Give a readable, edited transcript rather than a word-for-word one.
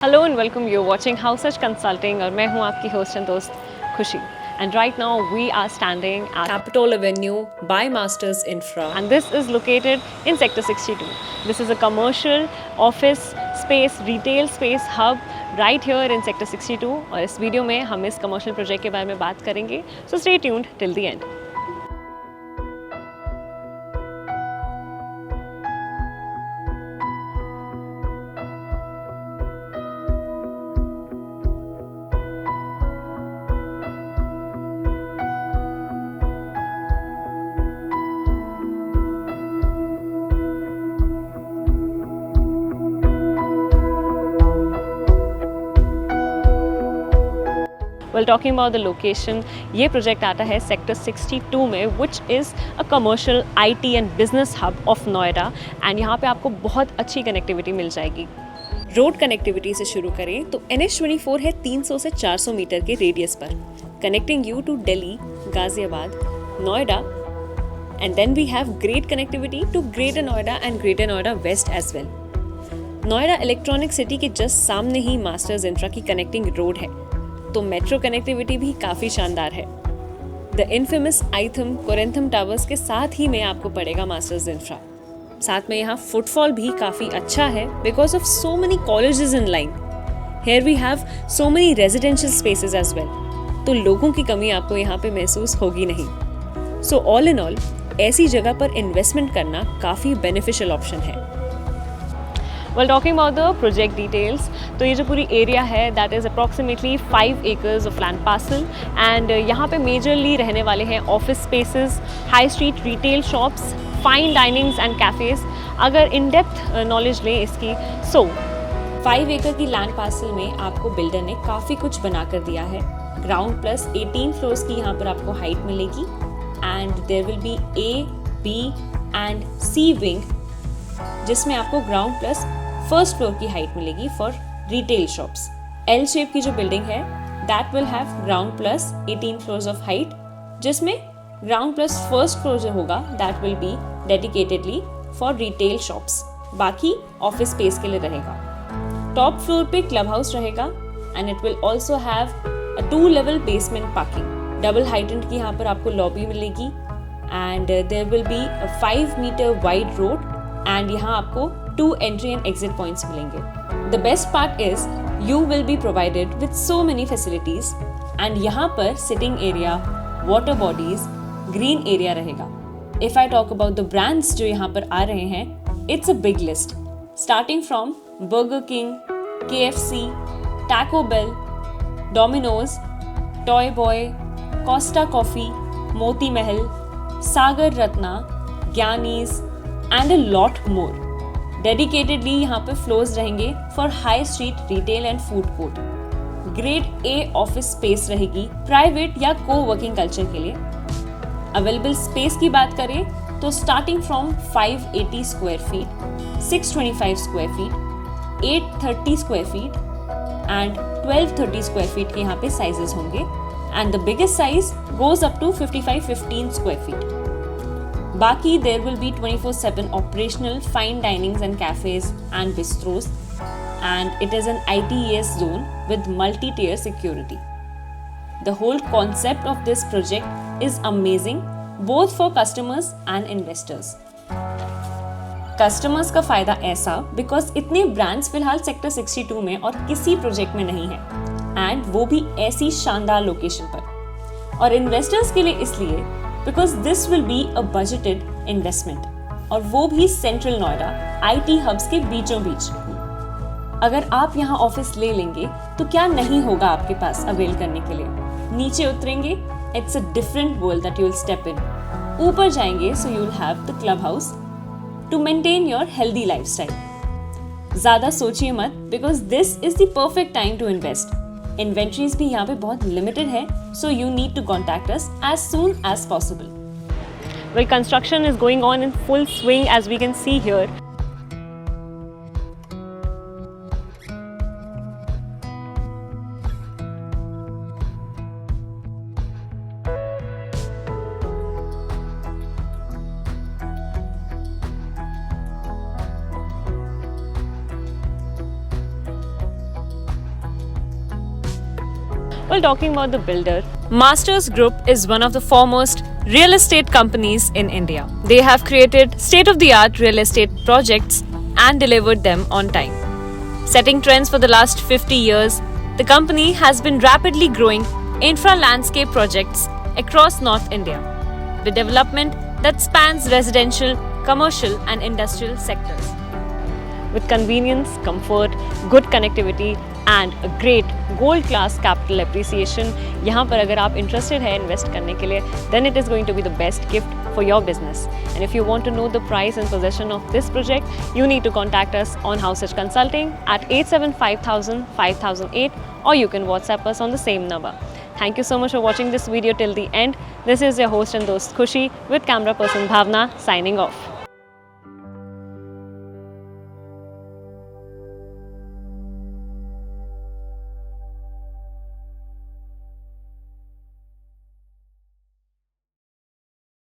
Hello and welcome you watching house such consulting और मैं हूं आपकी होस्ट एंड दोस्त Khushi and right now we are standing at Capitol Avenue by Masters Infra. and this is located in sector 62. This is a commercial office space retail space hub right here in sector 62 और इस video में हम इस commercial project के बारे में बात करेंगे so stay tuned till the end. Well, talking about the location, ये प्रोजेक्ट आता है सेक्टर 62 में which is a commercial IT and business hub of Noida and यहाँ पे आपको बहुत अच्छी कनेक्टिविटी मिल जाएगी. रोड कनेक्टिविटी से शुरू करें तो NH24 है 300 से 400 मीटर के रेडियस पर, connecting you to Delhi, Ghaziabad, Noida and then we have great connectivity to greater Noida and greater Noida west as well. Noida electronic city के जस्ट सामने ही मास्टर्स इंफ्रा की कनेक्टिंग रोड है, तो मेट्रो कनेक्टिविटी भी काफ़ी शानदार है. द इनफेमस आइथम कोरेंथम टावर्स के साथ ही में आपको पड़ेगा मास्टर्स इंफ्रा. साथ में यहाँ फुटफॉल भी काफ़ी अच्छा है because of so many colleges in line. Here we have so many residential spaces as well, तो लोगों की कमी आपको यहाँ पे महसूस होगी नहीं. सो ऑल इन ऑल ऐसी जगह पर इन्वेस्टमेंट करना काफ़ी बेनिफिशियल ऑप्शन है. Well, talking about the project details, तो ये जो पूरी एरिया है that is approximately 5 acres of land parcel and यहाँ पे majorly रहने वाले हैं office spaces, high street retail shops, fine dinings and cafes. अगर in depth knowledge लें इसकी so 5 एकड़ की लैंड पार्सल में आपको बिल्डर ने काफ़ी कुछ बना कर दिया है. ग्राउंड प्लस 18 फ्लोर्स की यहाँ पर आपको हाइट मिलेगी and there will be A, B and C wing, जिसमें आपको ग्राउंड प्लस फर्स्ट फ्लोर की हाइट मिलेगी for retail shops. L shape की जो बिल्डिंग है that will have ground plus 18 floors of height, जिसमें ग्राउंड प्लस फर्स्ट फ्लोर जो होगा that will be dedicatedly for retail shops, बाकी ऑफिस स्पेस के लिए रहेगा. टॉप फ्लोर पे क्लब हाउस रहेगा and it will also have a 2 level basement parking. Double heightened की यहाँ पर आपको लॉबी मिलेगी and there will be a 5 metre wide road and यहाँ आपको 2 entry and exit points मिलेंगे. The best part is you will be provided with so many facilities and यहाँ पर sitting area, water bodies, green area रहेगा. If I talk about the brands जो यहाँ पर आ रहे हैं, it's a big list. Starting from Burger King, KFC, Taco Bell, Domino's, Toy Boy, Costa Coffee, Moti Mahal, Sagar Ratna, Gyani's and a lot more. Dedicatedly यहाँ पे floors रहेंगे for high street retail and food court. Grade A office space रहेगी private या को working culture के लिए. Available space की बात करें तो starting from 580 square feet, 625 square feet, 830 square feet and 1230 square feet के यहाँ पे साइजेस होंगे and the biggest size goes up to 5515 square feet. बाकी there will be 24/7 operational fine dinings and cafes and bistros and it is an ITES zone with multi-tier security. The whole concept of this project is amazing both for customers and investors. Customers का फ़ायदा ऐसा because इतने brands फिलहाल sector 62 में और किसी project में नहीं है and वो भी ऐसी शानदार लोकेशन पर. और इन्वेस्टर्स के लिए इसलिए because this will be a budgeted investment और वो भी सेंट्रल नोएडा IT हब्स के बीचों बीच. अगर आप यहाँ ऑफिस ले लेंगे तो क्या नहीं होगा आपके पास अवेल करने के लिए. नीचे उतरेंगे it's a different world that you will step in. ऊपर जाएंगे so you will have the club house to maintain your healthy lifestyle. ज़्यादा सोचिए मत because this is the perfect time to invest. Inventories भी यहाँ पे बहुत लिमिटेड है so you need to contact us as soon as possible. well, construction is going on in full swing as we can see here. Well, talking about the builder, Masters Group is one of the foremost real estate companies in India. They have created state-of-the-art real estate projects and delivered them on time. Setting trends for the last 50 years, the company has been rapidly growing infra landscape projects across North India, with development that spans residential, commercial and industrial sectors. With convenience, comfort, good connectivity and a great gold class capital appreciation, यहाँ पर अगर आप interested है invest करने के लिए, then it is going to be the best gift for your business. And if you want to know the price and possession of this project, you need to contact us on House Edge Consulting at 875,000 5008, or you can WhatsApp us on the same number. Thank you so much for watching this video till the end. This is your host and host Khushi with camera person Bhavna signing off.